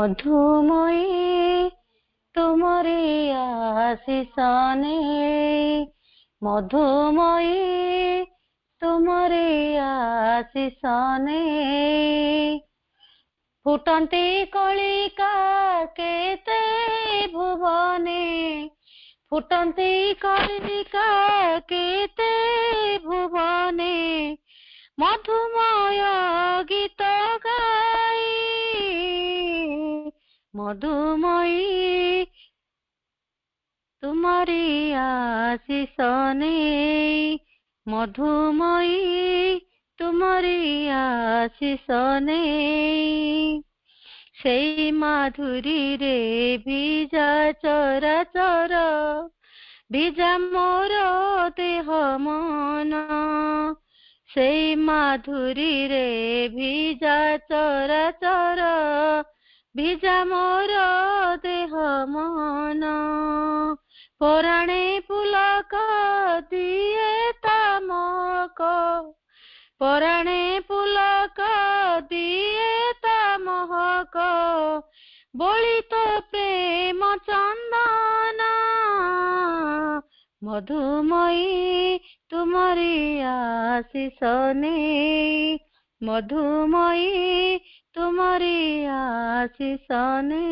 मधुमयी तुमरी आशीष ने, मधुमयी तुमरी आशीष ने, फुटंती कलिका केते भुवने, फुटंती कलिका केते भुवने, मधुमय गीत गाई, मधुमयी तुम्हारी आशीष ने, मधुमयी तुम्हारी आशीष ने, सेई माधुरी रे भिजा चराचर, भिजा मोर देह मन, सेई माधुरी रे भिजा चराचर, भिजा मोर देह मन, पराणे पुलक दिए तामक, पराणे पुलक दिए तामहक, बोलित प्रेम चंदन, मधुमयी तुम्हारी आशीष ने, मधुमयी तुम्हारी आशीष ने,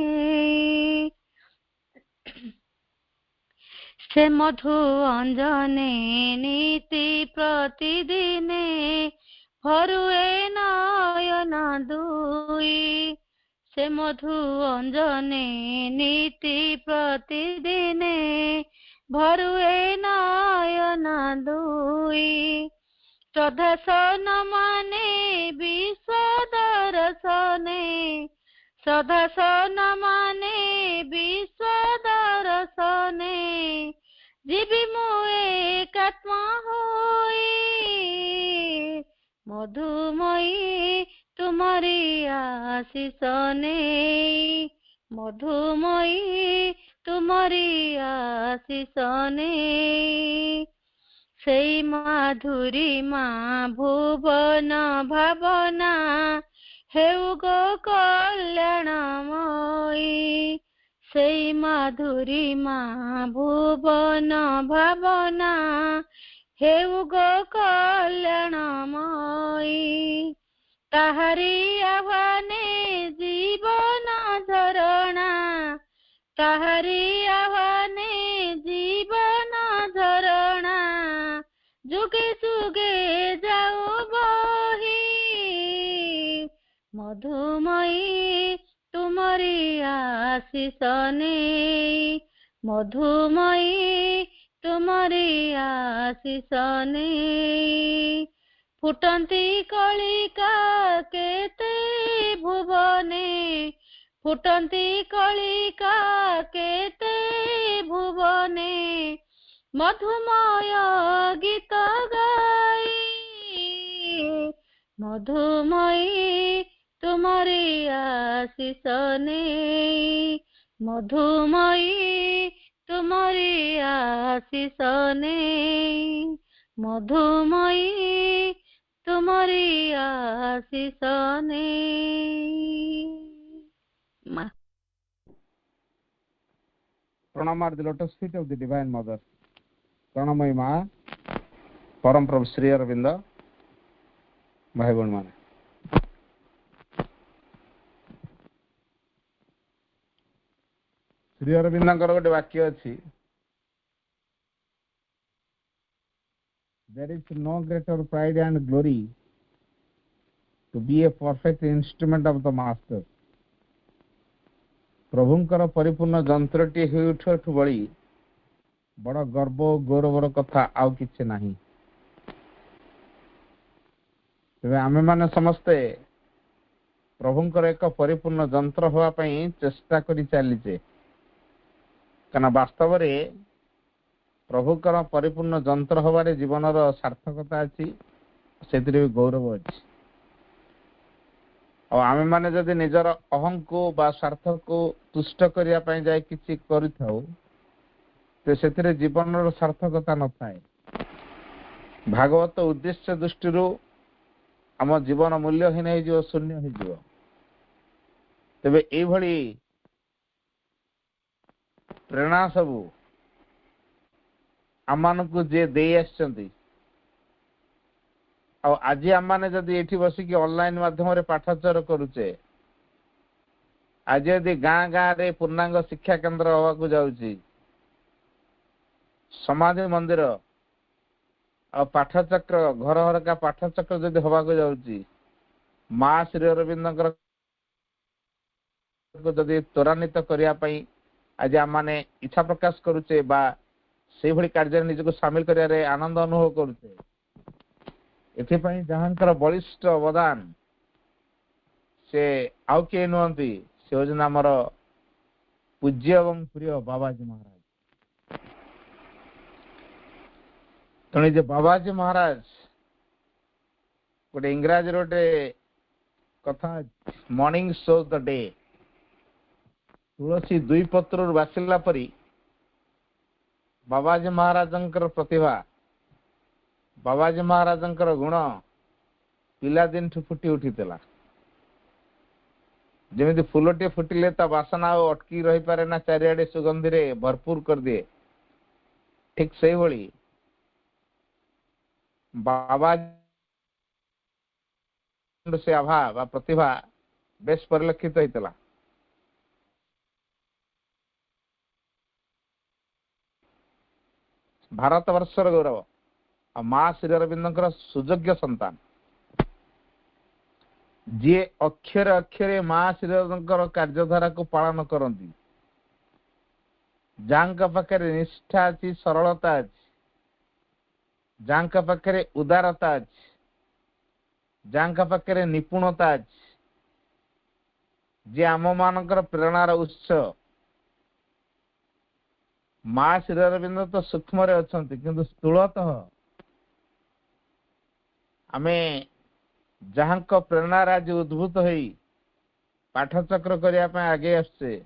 से मधु अंजने नीति प्रतिदिने, भरुए नयन दुई, से मधु अंजने नीति प्रतिदिने, भरुए नयन दुई, श्रद्धा सन माने विश्व दर्शने, श्रद्धा सन माने विश्व दर्शने, जीवी मु एकात्मा होई, मधुमयी तुम्हारी आशीष ने, मधुमयी तुम्हारी आशीष ने, सेई माधुरी माँ भुवन भावना, हेउ गो कल्याणमयी, सेई माधुरी माँ भुवन भावना, हेउ गो कल्याणमयी, ताहारी आह्वाने जीवन झरणा, ताहारी आह्वाने जीवन झरणा, जुगे जुगे जाओ बही, मधुमयी तुम्हारी आशीष ने, मधुमयी तुम्हारी आशीष ने, फुटंती कलिका केते भुवने, फुटंती कलिका केते भुवने, मधुमय गीत गाई, मधुमयी तुम्हारी आशीष ने, मधुमयी तुम्हारी आशीष ने, मधुमयी तुम्हारी आशीष ने। Pranam are the lotus feet of the Divine Mother. Pranamai Ma, Param Prabhu Sri Aravinda, Bhai Mane. Sri Aravindaଙ୍କର ଗୋଟେ ବାକ୍ୟ ଅଛି, there is no greater pride and glory to be a perfect instrument of the master. ପ୍ରଭୁଙ୍କର ପରିପୂର୍ଣ୍ଣ ଯନ୍ତ୍ରଟି ହେଉଠୁ ବଳି बड़ गर्व गौरवर कथा आउ किछि नाही। तेबे आमे माने समस्ते प्रभुंकर एक परिपूर्ण जंत्र होवा पई चेष्टा करि चलीचे, कारण वास्तव रे प्रभुकर परिपूर्ण जंत्र होबारे जीवनर सार्थकता अछि, सेतिरे गौरव अछि। और आमे माने जदि निजर अहं को बा स्वार्थ को तुष्ट करिया पई जाय किछि करिथाउ, तो सेतिरे जीवनर सार्थकता न थाए। भागवत उद्देश्य दृष्टि आम जीवन मूल्यहीन हो शून्य हो। तेबे एई भली प्रेरणा सबू आम को जे दे आछंती, आज आम मैंने जदि ये बसिक ऑनलाइन माध्यम पाठचर करुचे, आज यदि गाँ गाँ रे पूर्णांग शिक्षा केन्द्र हवा जाऊँगी, समाधि मंदिर और पाठचक्र घर घर का पाठचक्र जदि हवा जाऊँगी, माँ श्री अरविंद जदि त्वरान्वित करने आज आम मैंने इच्छा प्रकाश करुचे बा से भली कार्य निजक सामिल करियारे आनंद अनुभव करुचे। एथिपाई जहांकर बलिष्ठ अवदान से आउ किए नुहंती, से होजन आमर पूज्य एवं प्रिय बाबाजी महाराज। तेणु जे बाबाजी महाराज गोटे इंग्राजी रोटे कथा, मॉर्निंग शो द डे, तुलसी दुई पत्र बासिला परी बाबाजी महाराजंकर प्रतिभा, बाबाजी महाराजंकर गुण पिला दिन फुटी उठीला। जमी फूलटे फुटिले ता बासना अटकी रही पारे ना, चारिआडे सुगंधि रे भरपूर कर दिए। ठीक से भली बाबा से आभा बा प्रतिभा बेस परिलक्षित होता। भारत वर्षर गौरव और माँ श्री अरविंद सुयोग्य संतान, जी अक्षरे अक्षरे माँ श्री अरविंद कार्यधारा को पालन करती, जांका पाखरे निष्ठा अच्छी, सरलता अच्छी, जांका पाखरे उदारता अच्छी, जांका पाखरे निपुणता अच्छी, जे आम मानकर प्रेरणार उत्स। माँ श्री अरविंद तो सूक्ष्म अच्छा, किंतु स्थूलतः आमे जहां प्रेरणा आज उद्भूत हो पाठचक्र करने आगे आसचे,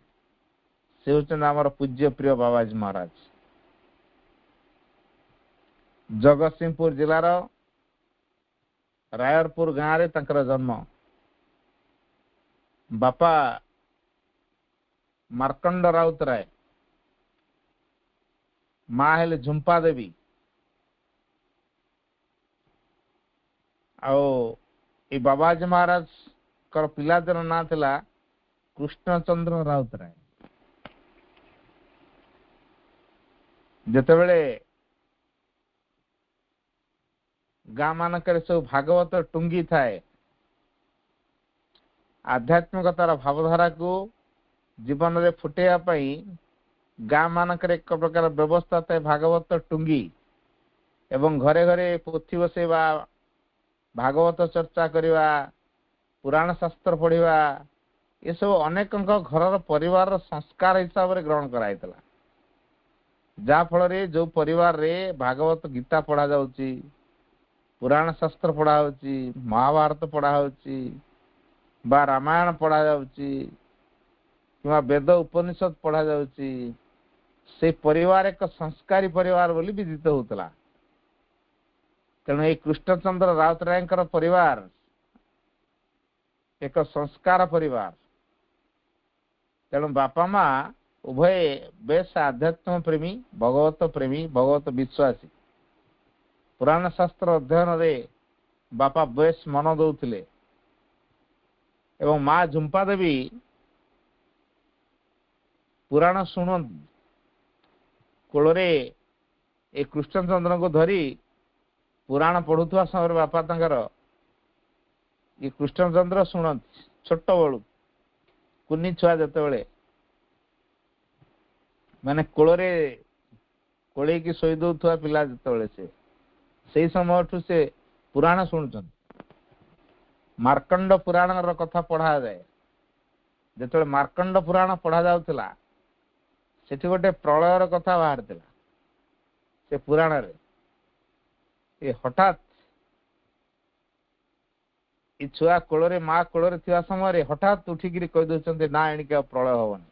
से होचन आमर पूज्य प्रिय बाबाजी महाराज। जगतसिंहपुर जिलार रायरपुर गाँव रे तंकर जन्म। बापा मार्कंड राउतराय, माँ हेले झुंपा देवी। ए बाबाजी महाराज कर पिलादिन ना थिला कृष्णचंद्र राउतराय। जेतेबेले गाँ मानकर सब भागवत टुंगी थाए, आध्यात्मिकतार भावधारा को जीवन में फुटेया पई गाँ मानकर एक प्रकार व्यवस्था थाए, भागवत टुंगी एवं घरे घरे पोथी बसेवा, भागवत चर्चा करिवा, पुराण शास्त्र पढ़िवा, ये सब अनेक घर परिवार संस्कार हिसाब से ग्रहण कराइतला। जा फल रे जो परिवार रे भागवत गीता पढ़ा जाउची, पुराण शास्त्र पढ़ा होची, महाभारत पढ़ा होची बा रामायण पढ़ा जाउची किंवा वेद उपनिषद पढ़ा जाउची, से परिवार एक संस्कारी परिवार बोली विदित होतला। तेणु ये कृष्णचंद्र राउतराय परिवार एक संस्कार परिवार। तेणु बापा माँ उभय बेस आध्यात्म प्रेमी, भगवत प्रेमी, भगवत विश्वासी। पुराण शास्त्र अध्ययन रे बापा बेस मन दौले एवं माँ झुंपा देवी पुराण शुण कोलरे ए कृष्णचंद्र को धरी पुराण पढ़ुवा समय बापा तंकर ये कृष्णचंद्र शुण छोट बड़ू कुनी छुआ जिते माने कोलरे कोड़ेकी शोई दौथुआ पिला जेतेबेले से समय से पुराण शुणुचन मार्कंड पुराण कथा पढ़ा जाए जो मार्कंड पुराण पढ़ा जाउथला सेठी गोटे प्रलयर कथा बाहर से पुराण रे हठात ये छुआ कोଳରେ माँ कोଳରେ थिया समय हठात उठिकी कही दौरान ना एणिके प्रलय हबनी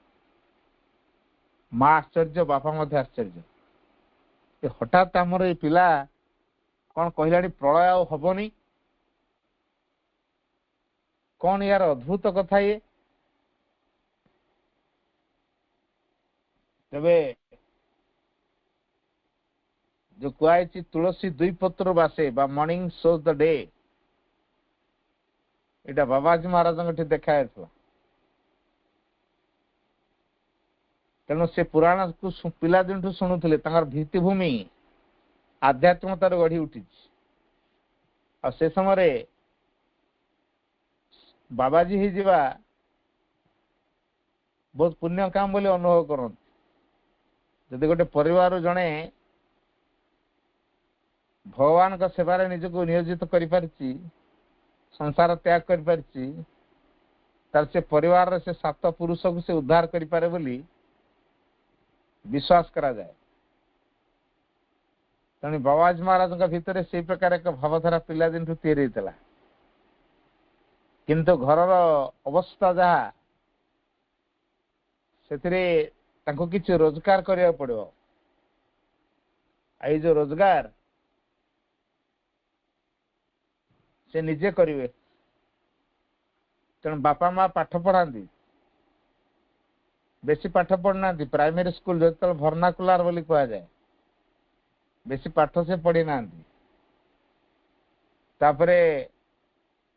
माँ आश्चर्य बापा मध्य आश्चर्य हठात आमर ये पिला कौन कहला प्रलय आ हबनी कौन यार अद्भुत कथा ये तेबे जो कहुई तुलसी दुई पत्र बासे बा मॉर्निंग शोज द डे एटा बाबाजी महाराज देखा तेणु से पुराण को पिला दिन शुणुले भित्तिभूमि आध्यात्मिकतार गढ़ी उठी से समय बाबाजी ही जीवा बहुत पुण्य काम बोली अनुभव करते जदि गोटे परिवार जड़े भगवान का सेवारे निजक नियोजित कर संसार त्याग कर से परिवार से 7 पुरुष को से उद्धार करें बोली विश्वास करा जाए तेणु बाबाजी महाराज भितर से प्रकार एक भावधारा पिला दिन तैयारी होता किंतु घर अवस्था जहाँ से किसी रोजगार करने पड़ो आई जो रोजगार से निजे करेंगे तेणु बापा माँ पाठ पढ़ाती बेसी पाठ पढ़ना प्राइमरी स्कूल जो भर्नाकुलार बोली कह जाए बेसी पाठ से पढ़ी ना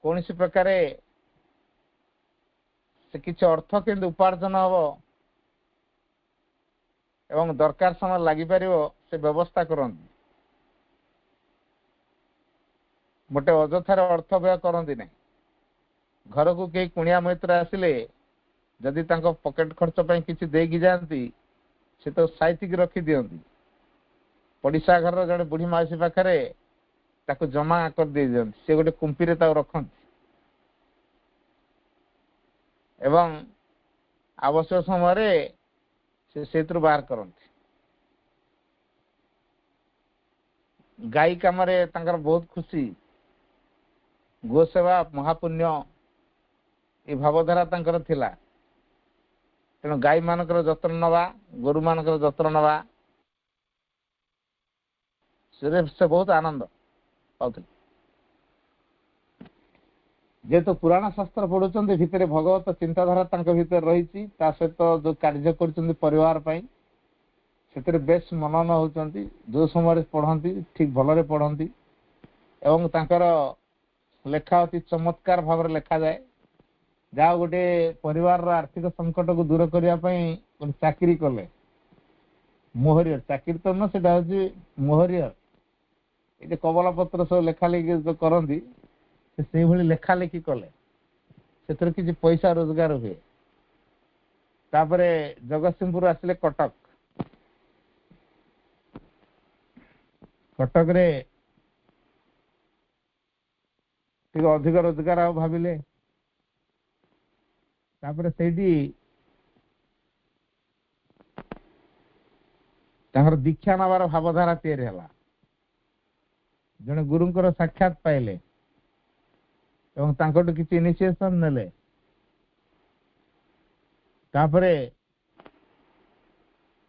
कौन सी प्रकार से किसी अर्थ के उपार्जन हम एवं दरकार समय लगी पार से व्यवस्था करती गोटे अजथार अर्थ व्यय करती ना घर को कई कुणिया मैत्र आसिले जदि पकेट खर्च पर किसी देकी जाती से तो साइतिक रखी दिंती पड़िशा घर जड़े बुढ़ी माउसी पाखे ताको जमा कर दे दियंती से गोटे कुंपी रे रखती एवं आवश्यक समय से बाहर करती गाई काम बहुत खुशी गोसेवा महापुण्य ये भावधारा थिला तेणु गाई मानकर जत्न नवा गोरु मानकर जत्न नवा से बहुत आनंद पाते जेहेतु पुराण शास्त्र पढ़ुं भितर भगवत चिंताधारा भीतर रही सहित जो कार्य कर से बेस मनन होती जो समय पढ़ती ठीक भल पढ़ती एवं तांकर लेखा अति चमत्कार भाव लेखा जाए जहाँ गोटे परिवार आर्थिक संकट को दूर करने चाकरी कले मोहरियर चाकरी तो न से मोहरियर ये कबला पत्र सब लेखा लेखि जो करती से भली लेखा लेखि कले से किसी पैसा रोजगार हुए तापरे जगतसिंहपुर आसिले कटक कटक रे अधिक रोजगार आ भाविले तापरे सेठी दीक्षा नवार भावधारा तैयारी है जड़े गुरुंकर साक्षात पाइले एवं तांकोटु किसी इनिशिएशन नेले तापरे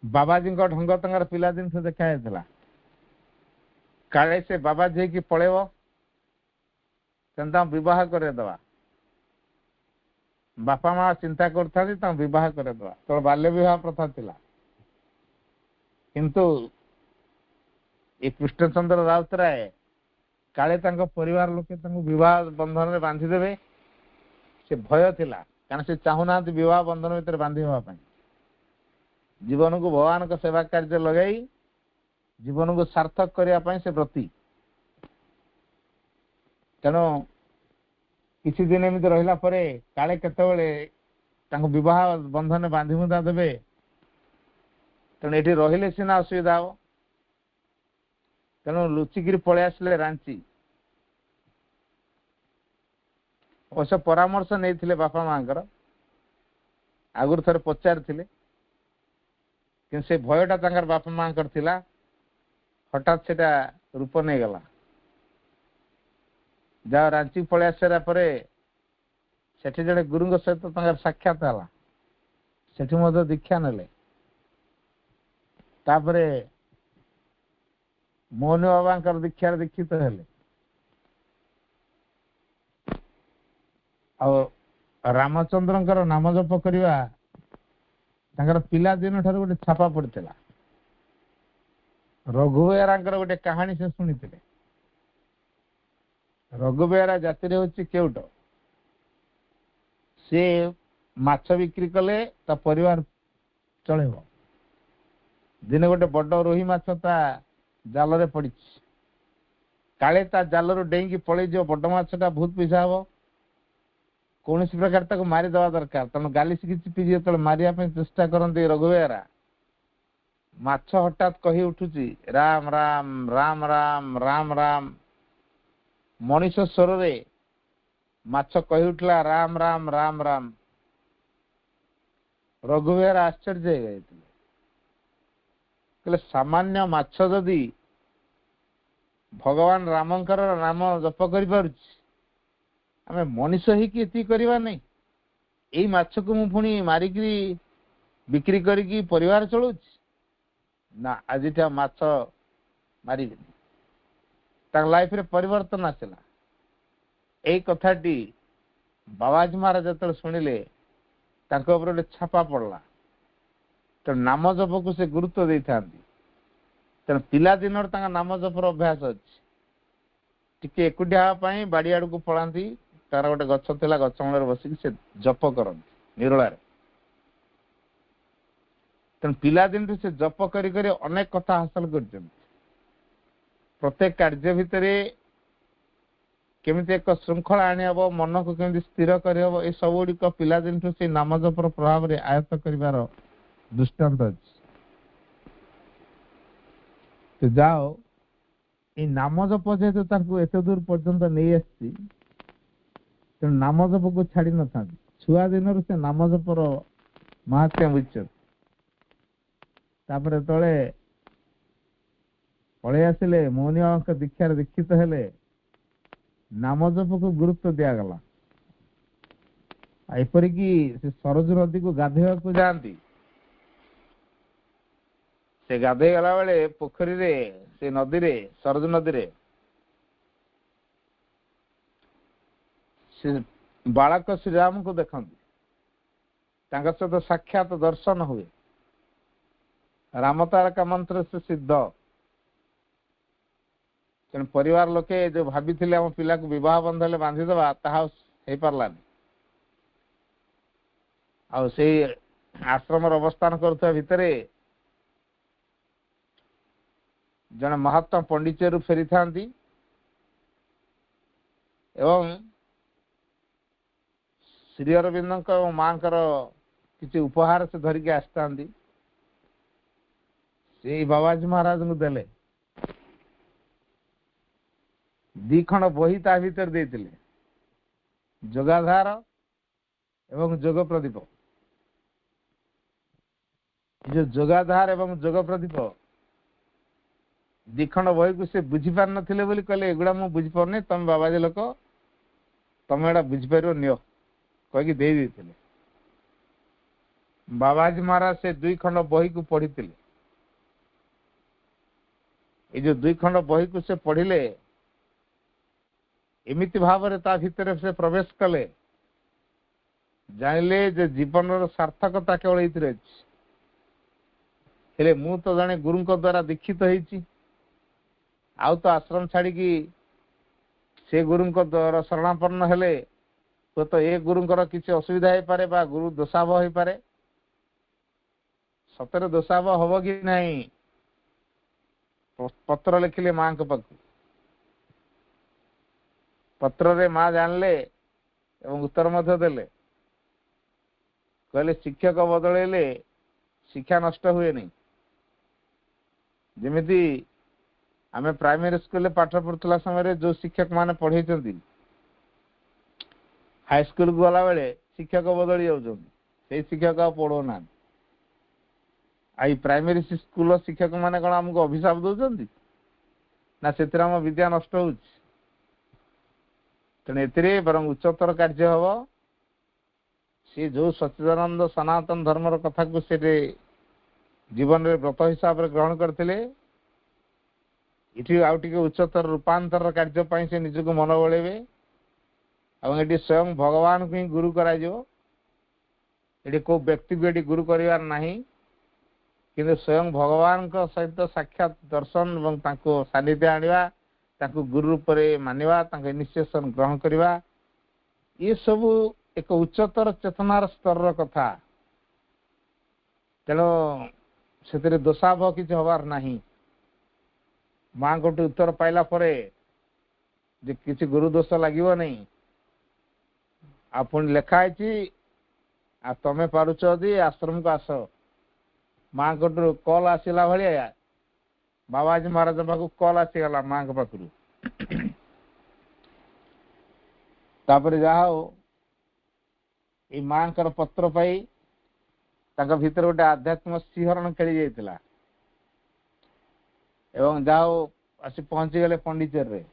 बाबाजी ढंग तंगार पिला दिन से देखा काले से बाबाजी की पड़ेव विवाह करदेवा बापा माँ चिंता करता विवाह करदेवा तो बाल्य विवाह प्रथा थिला किंतु ये कृष्णचंद्र राउतराय काले परिवार लोके विवाह बंधन में बांधिदेवे से भय थिला कारण से चाहूना विवाह बंधन भीतर बांधि होगा जीवन को भगवान का सेवा कार्य लगाई जीवन को सार्थक करने से व्रती तेणु किसी दिन एमती रहा काले केतबेले विवाह बंधन बांधि मुदा देवे तेणु ये रहिले सीना असुविधा हो तेणु लुचिकी पलि आसिले रांची। अवश्य परामर्श नहीं बापा माँ आगुरी थे पचारि कि से भयटा तांकर बापा माँ हठात से रूप नहीं गला। जहाँ रांची पलि आसारा सेठी जड़े गुरु सहित साक्षात है सेठी दीक्षा नेले। तापरे मोहन बाबा दीक्षा दीक्षित हेले। रामचंद्र नाम जप करने पिला दिन ठार गोटे छापा पड़ता। रघुबेहरा गोटे कहानी से शुणी। रघुबेहरा जाति हूँ केउट। सी माछ बिक्री कले ता परिवार चल। दिने गोटे बड़ रोही माछ ता जाल पड़ी काले ता जाल डेईकी पलि जो बड़ माछटा बहुत पैसा हम कौन प्रकार मारिदवा दरकार। तेणु गाली शिखी चिपी जो मारे चेष्टा करते रघुबेहरा माछ हठात कही उठुची राम राम राम राम राम राम। मनीष स्वर रे माछ कही उठला राम राम राम राम। रघुबेहरा आश्चर्य हो गए। सामान्य माछ जदि भगवान रामंकर नाम जप कर आमे मनीष ही कि करवा नहीं। यही माछ को मु पुणी मारिक बिक्री करी परिवार चलू ना। आज माछ मारि लाइफ रे परिवर्तन आसला। यही कथाटी बाबाजी महाराज जो शुणिले गोटे छापा पड़ला। तो नाम जप को से गुरुत्व दे था। तेणु पिला दिन नाम जपर अभ्यास अच्छी। एकुटिया बाड़ी आड़ को पलांती तार गोटे गछ था गछ मूल बसिक से जप करती निरोला। तेणु पिला दिन से जप करी अनेक कथा हासिल कर। प्रत्येक कार्य भितर केमिति एक श्रृंखला आनी हम मन को केमिति स्थिर करहब ये सब गुड़िक पिला दिन से नाम जपर प्रभाव में आयत्त कर दृष्टांत अच्छी। तो जाओ ये नाम जप जेहेतु एत दूर पर्यंत नहीं आसी तेणु नाम जप को छाड़ी न था। छुआ दिन से नाम जपर महात्म्य बुझ तले पलि आसिले मोहनी बाबा दीक्षार दीक्षित हेले। नाम जप को गुरुत्व दिगला। एपरिक से सरजू नदी को गाधेवा को जाती। से गाधे गला बेले पोखरी रे से नदी रे सरजू नदी रे से बालक श्रीराम को देखती। सहित साक्षात दर्शन हुए। रामतारका मंत्र से सिद्ध। तेणु परिवार लोके जो भाभी आम पिला को विवाह बंधन बांधिदेवा ताहा हो पारलानी। आश्रम अवस्थान करुवा भितर जने महात्मा पंडिचेरू फेरी था एवं श्री अरविंद माँ किसी उपहार से धरिकी आसता से बाबाजी महाराज को देले। दी खंड बही ता भीतर देते जोगाधार एवं जोग प्रदीप। जो जोगाधार एवं जोग प्रदीप दिखंड बही को से बुझी पार नथिले बोली कहले एगुड़ा मु बुझी पारनी तुम बाबाजी लोक तुम एड़ा बुझीपार नियो कहीकि दे देते। बाबाजी महाराज से दुई खंड बही को पढ़ी थे। ये जो दुई खंड बही को से पढ़िले एमिति भाव ता भितर से प्रवेश कले जानिले जे जीवन सार्थकता केवल ये हेले मु तो जाने गुरु द्वारा दीक्षित होईची आउ तो आश्रम छाड़ी से गुरु द्वारा शरणापन्न हेले तो ए गुरुंकर किसी असुविधा हो पारे बा गुरु दोषाभ हो पारे। सतरे दोषाभ हम कि नहीं पत्र लिखिले माँ के पाख पत्र रे माँ जानले एवं उत्तर मध्य देले कहले शिक्षक बदलैले शिक्षा नष्ट हुए नहीं। जमिति आमे प्राइमरी स्कूल पाठ पढ़ुला समय जो शिक्षक माने पढ़े हाई स्कूल को गला बेले शिक्षक बदली जाऊँ शिक्षक आ पढ़ौना आई प्राइमरी स्कूल शिक्षक माने कौन आमको अभिशाप दौरान ना से विद्या नष्ट हो तेणु बरं उच्चतर कार्य हम सी जो सच्चिदानंद सनातन धर्मर कथा को से जीवन में व्रत हिसाब से ग्रहण करते इठी आउ टिके उच्चतर रूपांतर कार्य से निजक मन बड़े ये स्वयं भगवान को ही गुरु कर को व्यक्ति को ये गुरु करार नहीं किंतु स्वयं भगवान सहित साक्षात दर्शन और सानिध्य आनिबा गुरु रूप में मानिबा इनिशिएशन ग्रहण करवा ये सब एक उच्चतर चेतनार स्तर कथा तेणु से दोषाभाव किसी हबार नहीं माँ को उत्तर पाइला परे जे किसी गुरु दोष लगे नहीं आपण लिखाई तमें पारुच आश्रम को आस माँ को कल आसला भाया बाबाजी महाराज पाक कल आसीगला माँ के पाखु तापर जा ये माँ पत्र पाई भीतर गोटे आध्यात्म शिहरण खेली जाता एवं जाओ आसी पहुंची गले पंडिचेर रे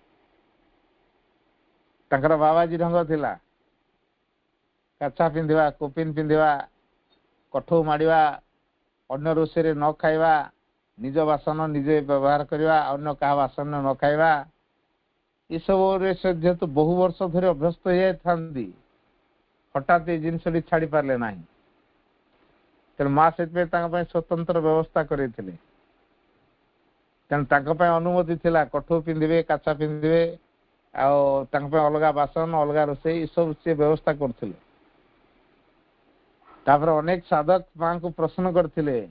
बाबाजी ढंग थिला काछा पिंधिबा कोपिन पिंधिबा कठौ माडिबा अन्य रोषे न खाइबा निज बासन निजे व्यवहार करवा अन्य क्या बासन न खाइबा ये सब जेहेतु बहु वर्ष धरी अभ्यस्त हो जाती हठात ये जिनस छाड़ी पारे ना तेणु माँ से स्वतंत्र व्यवस्था करते तेणु अनुमति थिला कठौ पिंधे काछा पिंधे अलग बासन अलग रोषे ये सब सी व्यवस्था करते अनेक साधक माँ को प्रश्न करते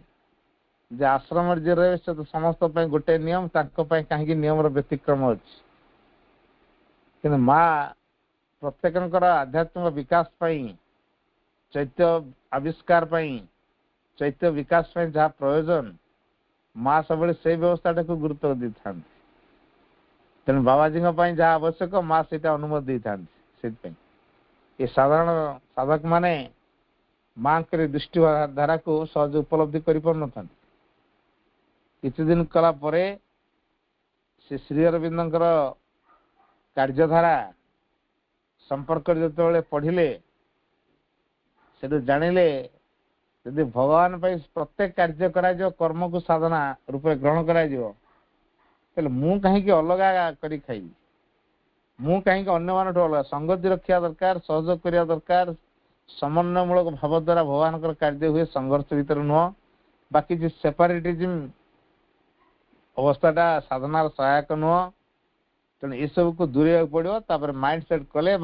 जे आश्रम जे रहे से तो समस्त गोटे नियम कहीं नियम व्यतिक्रम अच्छी कि माँ प्रत्येक आध्यात्मिक विकास चैत्य आविष्कार चैत्य विकास जहाँ प्रयोजन माँ सब से व्यवस्था को गुरुत्व दी था तेणु बाबाजी जहाँ आवश्यक माँ से अनुमति दी था ये साधारण साधक माने माँ के दृष्टि धारा को सहज उपलब्धि कर पार न किसी दिन कला परे से श्री अरविंद कार्यधारा संपर्क जो पढ़िले से जानिले यदि भगवान प्रत्येक कार्य करा कर्म को साधना रूप ग्रहण कर मु कहीं अलग कर खाई मु कहीं अन्य मान अलग संगति रखा दरकार सहयोग करने दरकार समन्वयमूलक भाव द्वारा भगवान कार्य हुए संघर्ष भीतर नुह बाकी सेपरेटिज्म अवस्थाटा साधनार सहायक नुह तेणु ये सब को दूर पड़ो माइंड सेट कले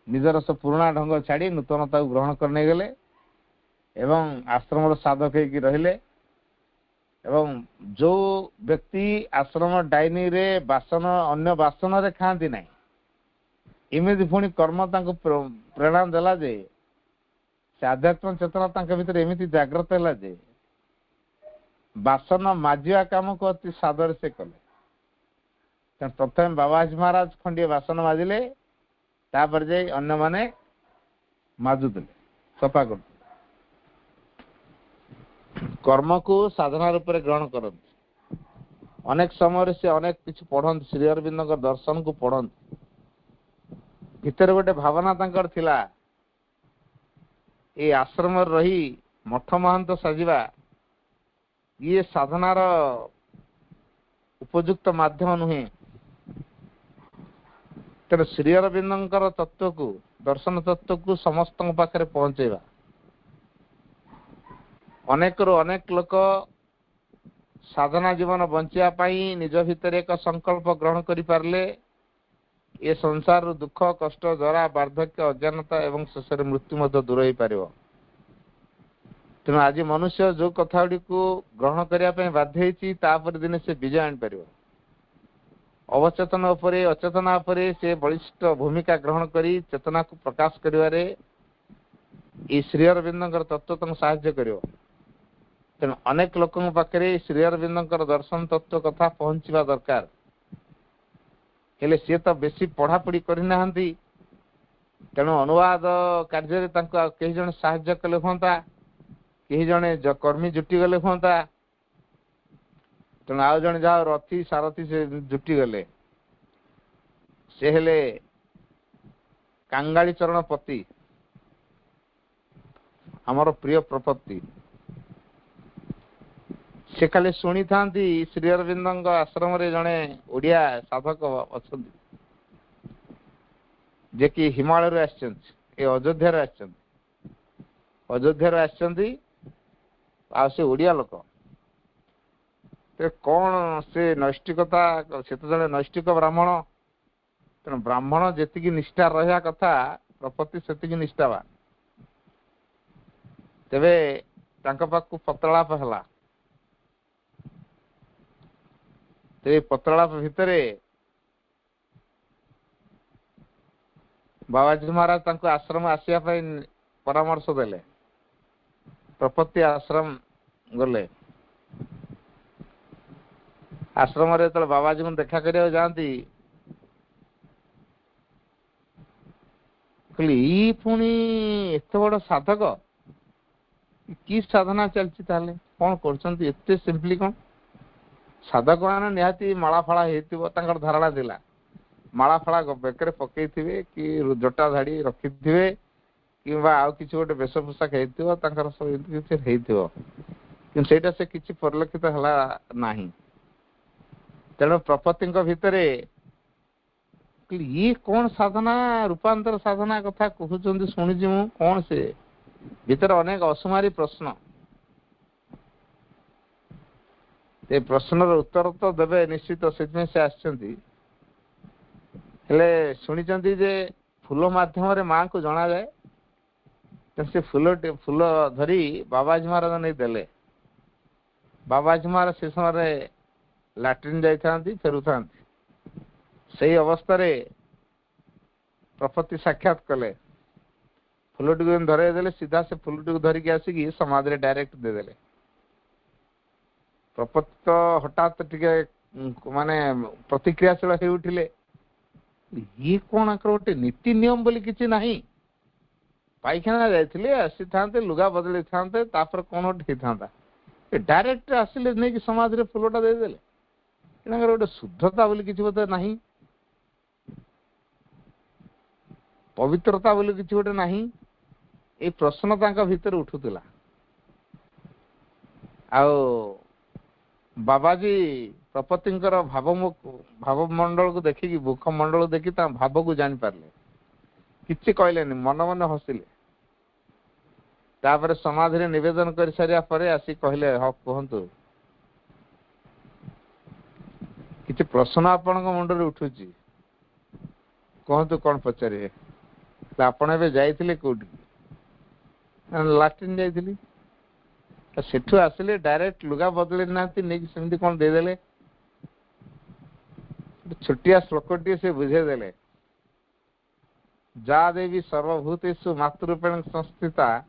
निजर सब पुराणा ढंग छाड़ी नूतनता को ग्रहण करने गले एवं आश्रम साधक होकर रहिले एवं जो व्यक्ति आश्रम डाइनिंग रे बासन अन्य बासन रे खाती ना इमेज पुणी कर्म प्रेरणा देला जे से आध्यात्म चेतना भीतर एमती जागृत है जे बासन माजिया काम को अति सादर से कले प्रथम बाबाजी महाराज खंडे बासन माजिले तापर जाई अन्य माने माजुदले सफा कर कर्म को साधना रूप में ग्रहण करते अनेक समय से अनेक किसी पढ़ते श्री अरविंद दर्शन को पढ़ते भीतर गोटे भावना तांकर थिला ये आश्रम रही मठ महंत साजिबा ये साधनार उपयुक्त माध्यम नुहे तेरे श्री अरविंद तत्व को दर्शन तत्व को समस्त पाखे पहुंचेगा अनेक अनेक लोक साधना जीवन बंचाई निज भितर एक संकल्प ग्रहण कर पारे ये संसार दुख कष्ट जरा वार्धक्य अज्ञानता एवं शेष मृत्यु दूर हो पार तेणु आज मनुष्य जो कथा गुड़ी को ग्रहण करने बाध्य दिने से विजय आनी पार अवचेतन उपरे अचेतना उपरे से बलिष्ठ भूमिका ग्रहण करी चेतना को प्रकाश करिवारे श्री अरविंद तत्व तक साहाय्य कर तेणु अनेक लोक पाखे श्री अरविंद दर्शन तत्व कथा पहुंचवा दरकार हेले सी तो बेसी पढ़ापढ़ी करना तेणु अनुवाद कार्य कई जन साहाय्य कले हाँ कई जने कर्मी जुटी गले हाँ तेणु आउ जन जहाँ रथी सारथी से जुटी गले से हेले कांगाली चरण पति आमर प्रिय प्रपत्ति से खाली शुणी था श्री अरविंद आश्रम जड़े ओडिया साधक अच्छा जे कि हिमालय अयोध्या अयोध्या से ओडिया लोक कौन से नैष्टिकता से तो जड़े नैष्टिक ब्राह्मण तेणु ब्राह्मण जी निष्ठा रहा कथा प्रपत्ति से निष्ठावान तेबे पाखु पत्रलाप है ते पत्रलाप भितर बाबाजी महाराज आश्रम आसिया परामर्श देले प्रपत्ति आश्रम गले आश्रम जो बाबाजी को देखा करिया जाती पुणी एत बड़ साधक कि साधना चलती कौन कर सिंपली कौन साधक मैंने निहाती माला फाड़ा होता धारणा दिला माला फाड़ा बेकर पकई कि जटा धाड़ी रखि कि आउ कि गोटे बेश पोशाक होता से किसी परिलक्षित है ना तेणु प्रपत्ति भितर ये कौन साधना रूपांतर साधना कथा कहते शुणी मु कौन से भीतर अनेक असुमारी प्रश्न ये प्रश्न उत्तर तो देवे निश्चित से आसुनी जे फूल माध्यम माँ को जना जाए से फूल धरी बाबाजी महाराज नहीं देले बाबाजी महाराज से समय लैट्रिन जाती फेरू था से अवस्था प्रपत्ति साक्षात कले फूल टी धरदेले सीधा से फूल टी धरिकी आसिकी समाधि डायरेक्ट देदेले प्रपत्ति तो हठात टिके माने प्रतिक्रियाशील हो उठिले ये कौन गोटे नीति नियम बोली किसी नहीं पाइखाना जाइए आसी था लुगा बदल था कौन गोटे होता डायरेक्ट आसिले नहीं समाधि फूलटा देदेले गोटे शुद्धता बोली किसी बोधे नहीं पवित्रता बोली किसी गोटे नहीं ये प्रश्न भीतर उठुला बाबाजी प्रपत्ति भावमंडल को देखिकी मुखमंडल देखी भाव को जानी पारे किसी कहले मन मन हसिले तापर समाधि निवेदन कर सारिया परे आसी कहले हाँ कहतु किसी प्रश्न आपण मुंडे उठुची कहतु कौन पचारे आपण ए जाइए कौटी लाट्रिन जाइली सेठू आसिले डायरेक्ट लुगा बदल ना सेमती कौन देदेले छोटिया श्लोकटी से बुझेदेले जा देवी सर्वभूतेषु मातृरूपेण संस्थिता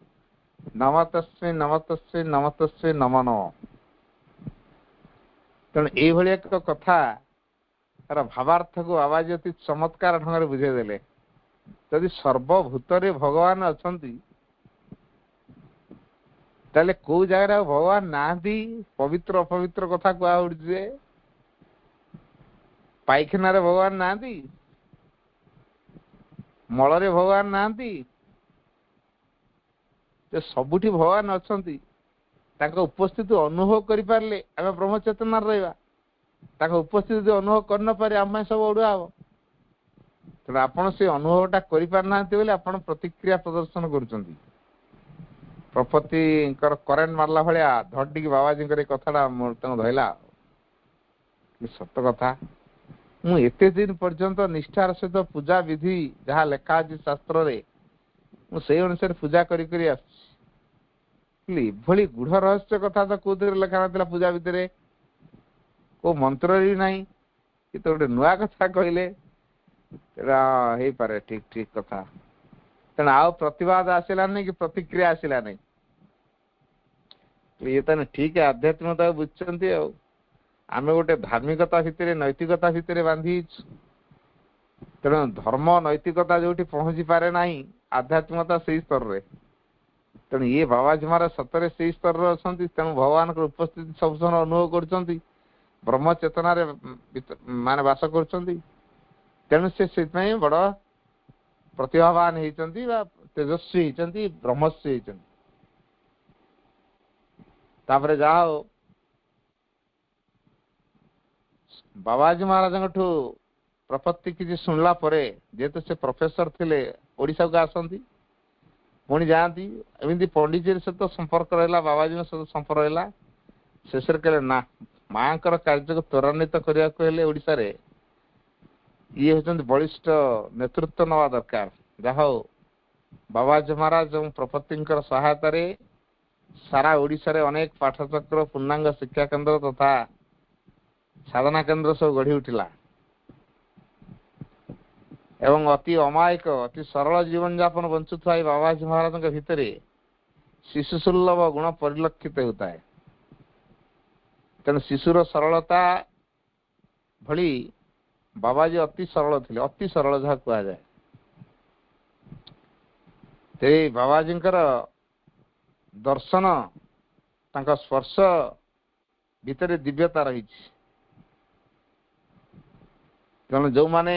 नमतस्मै नमतस्मै नमतस्मै नमो नमः तेणु ये एक कथा तार भावार्थ को आवाज अति चमत्कार ढंग से बुझेदेले यदि सर्वभूतरे भगवान अछंती ताले को जगह भगवान ना पवित्र अपवित्र कथा कहुए पाइखाना भगवान ना मल भगवान ना सबुठी भगवान अच्छा उपस्थिति अनुभव करें आम ब्रह्मचेतना रहा उपस्थिति अनुभव कर आम सब ओडुआ हम तेना आपड़ से अनुभवटा करना प्रतिक्रिया प्रदर्शन कर प्रपत्ति करेन्ट मारला भाया धड़िकी बाबाजी कथा धरला सत कथा मुझे दिन पर्यंत निष्ठार सहित पूजा विधि जहाँ लेखा आज शास्त्र से अनुसार पूजा करी भली गूढ़ रहस्य कथा तो कौन लेखा ना पूजा भितर को मंत्र भी ना कि तो गोटे नुआ कथा कहले हो पारे ठीक ठीक कथा तेना आउ प्रतिवाद आसला नहीं कि प्रतिक्रिया आसला नहीं ये तो ठीक है आध्यात्मिकता बुझुଛନ୍ତି ଆଉ ଆମେ ଗୋଟେ ଧାର୍ମିକତା ଭିତରେ ନୈତିକତା ଭିତରେ ବାନ୍ଧି ତେଣୁ ଧର୍ମ ନୈତିକତା ଯୋଉଠି ପହଞ୍ଚି ପାରେ ନାହିଁ ଆଧ୍ୟାତ୍ମିକତା ସେଇ ସ୍ତରରେ ତେଣୁ ଇଏ ବାବାଜୀ ମହାରାଜ ସତରେ ସେଇ ସ୍ତରରେ ଅଛନ୍ତି ତେଣୁ ଭଗବାନଙ୍କର ଉପସ୍ଥିତି ସବୁ ସମୟ ଅନୁଭବ କରୁଛନ୍ତି ବ୍ରହ୍ମ ଚେତନାରେ ମାନେ ବାସ କରୁଛନ୍ତି ତେଣୁ ସେ ସେଥିପାଇଁ ବଡ଼ ପ୍ରତିଭାବାନ ହେଇଛନ୍ତି ବା ତେଜସ୍ୱୀ ହେଇଛନ୍ତି ବ୍ରହ୍ମସ୍ୱୀ ହେଇଛନ୍ତି ତାପରେ ଯାହା ହଉ ବାବାଜୀ ମହାରାଜଙ୍କଠୁ ପ୍ରପତ୍ତି କିଛି ଶୁଣିଲା ପରେ ଯେହେତୁ ସେ ପ୍ରଫେସର ଥିଲେ ଓଡ଼ିଶାକୁ ଆସନ୍ତି ପୁଣି ଯାଆନ୍ତି ଏମିତି ପଣ୍ଡିଚେରୀ ସହିତ ସମ୍ପର୍କ ରହିଲା ବାବାଜୀଙ୍କ ସହିତ ସମ୍ପର୍କ ରହିଲା ଶେଷରେ କହିଲେ ନା ମାଙ୍କର କାର୍ଯ୍ୟକୁ ତ୍ୱରାନ୍ୱିତ କରିବାକୁ ହେଲେ ଓଡ଼ିଶାରେ ଇଏ ହେଉଛନ୍ତି ବଳିଷ୍ଠ ନେତୃତ୍ୱ ନେବା ଦରକାର ଯାହା ହଉ ବାବାଜୀ ମହାରାଜ ଏବଂ ପ୍ରପତ୍ତିଙ୍କର ସହାୟତାରେ ସାରା ଓଡ଼ିଶାରେ ଅନେକ ପାଠଚକ୍ର ପୂର୍ଣ୍ଣାଙ୍ଗ ଶିକ୍ଷା କେନ୍ଦ୍ର ତଥା ସାଧନା କେନ୍ଦ୍ର ସବୁ ଗଢ଼ି ଉଠିଲା ଏବଂ ଅତି ଅମାୟିକ ଅତି ସରଳ ଜୀବନଯାପନ ବଞ୍ଚୁଥିବା ଏହି ବାବାଜୀ ମହାରାଜଙ୍କ ଭିତରେ ଶିଶୁ ସୁଲଭ ଗୁଣ ପରିଲକ୍ଷିତ ହେଉଥାଏ ତେଣୁ ଶିଶୁର ସରଳତା ଭଳି ବାବାଜୀ ଅତି ସରଳ ଥିଲେ ଅତି ସରଳ ଯାହା କୁହାଯାଏ ସେଇ ବାବାଜୀଙ୍କର ଦର୍ଶନ ତାଙ୍କ ସ୍ପର୍ଶ ଭିତରେ ଦିବ୍ୟତା ରହିଛି ତେଣୁ ଯୋଉମାନେ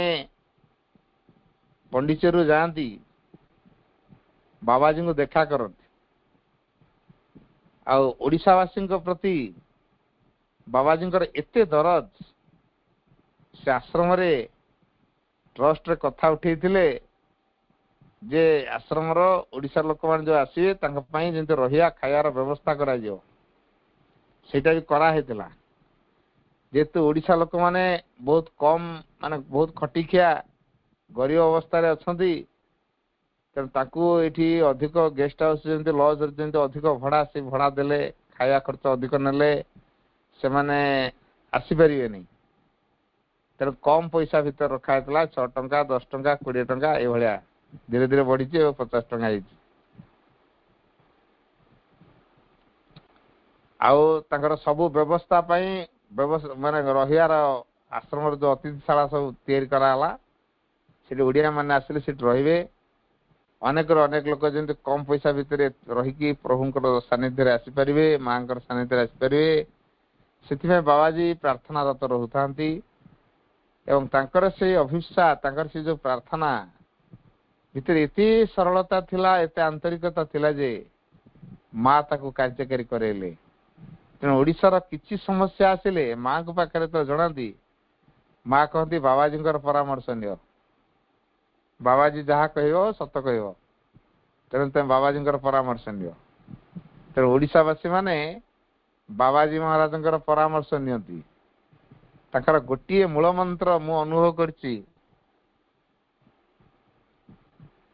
ପଣ୍ଡିଚେରୀରୁ ଯାଆନ୍ତି ବାବାଜୀଙ୍କୁ ଦେଖା କରନ୍ତି ଆଉ ଓଡ଼ିଶାବାସୀଙ୍କ ପ୍ରତି ବାବାଜୀଙ୍କର ଏତେ ଦରଦ ସେ ଆଶ୍ରମରେ ଟ୍ରଷ୍ଟରେ କଥା ଉଠେଇଥିଲେ ଯେ ଆଶ୍ରମର ଓଡ଼ିଶା ଲୋକମାନେ ଯୋଉ ଆସିବେ ତାଙ୍କ ପାଇଁ ଯେମିତି ରହିବା ଖାଇବାର ବ୍ୟବସ୍ଥା କରାଯିବ ସେଇଟା ବି କରାହେଇଥିଲା ଯେହେତୁ ଓଡ଼ିଶା ଲୋକମାନେ ବହୁତ କମ ମାନେ ବହୁତ ଖଟିଖିଆ ଗରିବ ଅବସ୍ଥାରେ ଅଛନ୍ତି ତେଣୁ ତାକୁ ଏଠି ଅଧିକ ଗେଷ୍ଟ ହାଉସ୍ ଯେମିତି ଲଜରେ ଯେମିତି ଅଧିକ ଭଡ଼ା ସେ ଭଡ଼ା ଦେଲେ ଖାଇବା ଖର୍ଚ୍ଚ ଅଧିକ ନେଲେ ସେମାନେ ଆସିପାରିବେନି ତେଣୁ କମ ପଇସା ଭିତରେ ରଖା ହେଇଥିଲା 6 ଟଙ୍କା 10 ଟଙ୍କା 20 ଟଙ୍କା ଏଇଭଳିଆ ଧୀରେ ଧୀରେ ବଢିଛି ଆଉ 50 ଟଙ୍କା ହେଇଛି ଆଉ ତାଙ୍କର ସବୁ ବ୍ୟବସ୍ଥା ପାଇଁ ମାନେ ରହିବାର ଆଶ୍ରମର ଯୋଉ ଅତିଥିଶାଳା ସବୁ ତିଆରି କରାହେଲା ସେଠି ଓଡ଼ିଆ ମାନେ ଆସିଲେ ସେଠି ରହିବେ ଅନେକରୁ ଅନେକ ଲୋକ ଯେମିତି କମ ପଇସା ଭିତରେ ରହିକି ପ୍ରଭୁଙ୍କର ସାନ୍ନିଧ୍ୟରେ ଆସିପାରିବେ ମାଙ୍କର ସାନ୍ନିଧ୍ୟରେ ଆସିପାରିବେ ସେଥିପାଇଁ ବାବାଜୀ ପ୍ରାର୍ଥନାରତ ରହୁଥାନ୍ତି ଏବଂ ତାଙ୍କର ସେଇ ଅଭିପ୍ସା ତାଙ୍କର ସେ ଯୋଉ ପ୍ରାର୍ଥନା ଭିତରେ ଏତେ ସରଳତା ଥିଲା ଏତେ ଆନ୍ତରିକତା ଥିଲା ଯେ ମା ତାକୁ କାର୍ଯ୍ୟକାରୀ କରେଇଲେ ତେଣୁ ଓଡ଼ିଶାର କିଛି ସମସ୍ୟା ଆସିଲେ ମାଙ୍କ ପାଖରେ ତ ଜଣାନ୍ତି ମା କହନ୍ତି ବାବାଜୀଙ୍କର ପରାମର୍ଶ ନିଅ ବାବାଜୀ ଯାହା କହିବ ସତ କହିବ ତେଣୁ ତମେ ବାବାଜୀଙ୍କର ପରାମର୍ଶ ନିଅ ତେଣୁ ଓଡ଼ିଶାବାସୀ ମାନେ ବାବାଜୀ ମହାରାଜଙ୍କର ପରାମର୍ଶ ନିଅନ୍ତି ତାଙ୍କର ଗୋଟିଏ ମୂଳ ମନ୍ତ୍ର ମୁଁ ଅନୁଭବ କରିଛି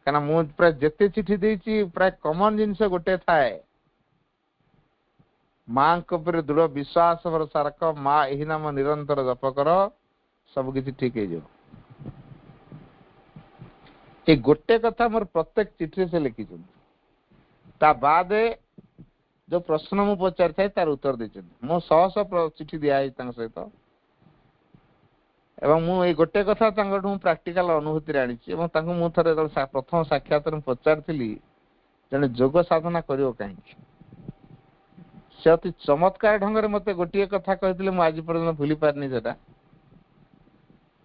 କାରଣ ମୁଁ ପ୍ରାୟ ଯେତେ ଚିଠି ଦେଇଛି ପ୍ରାୟ କମନ ଜିନିଷ ଗୋଟେ ଥାଏ ମାଙ୍କ ଉପରେ ଦୃଢ଼ ବିଶ୍ୱାସ ଭରସା ରଖ ମା ଏହି ନାମ ନିରନ୍ତର ଜପ କର ସବୁ କିଛି ଠିକ ହେଇଯିବ এই ଗୋଟେ କଥା ମୋର ପ୍ରତ୍ୟେକ ଚିଠିରେ ସେ ଲେଖିଛନ୍ତି ତା ବାଦେ ଯୋଉ ପ୍ରଶ୍ନ ମୁଁ ପଚାରିଥାଏ ତାର ଉତ୍ତର ଦେଇଛନ୍ତି ମୁଁ ଶହ ଶହ ଚିଠି ଦିଆହେଇଛି ତାଙ୍କ ସହିତ ଏବଂ ମୁଁ ଏଇ ଗୋଟେ କଥା ତାଙ୍କଠୁ ମୁଁ ପ୍ରାକ୍ଟିକାଲ ଅନୁଭୂତିରେ ଆଣିଛି ଏବଂ ତାଙ୍କୁ ମୁଁ ଥରେ ପ୍ରଥମ ସାକ୍ଷାତରେ ମୁଁ ପଚାରିଥିଲି ଜଣେ ଯୋଗ ସାଧନା କରିବ କାହିଁକି ସେ ଅତି ଚମତ୍କାର ଢଙ୍ଗରେ ମତେ ଗୋଟିଏ କଥା କହିଥିଲେ ମୁଁ ଆଜି ପର୍ଯ୍ୟନ୍ତ ଭୁଲି ପାରିନି ସେଟା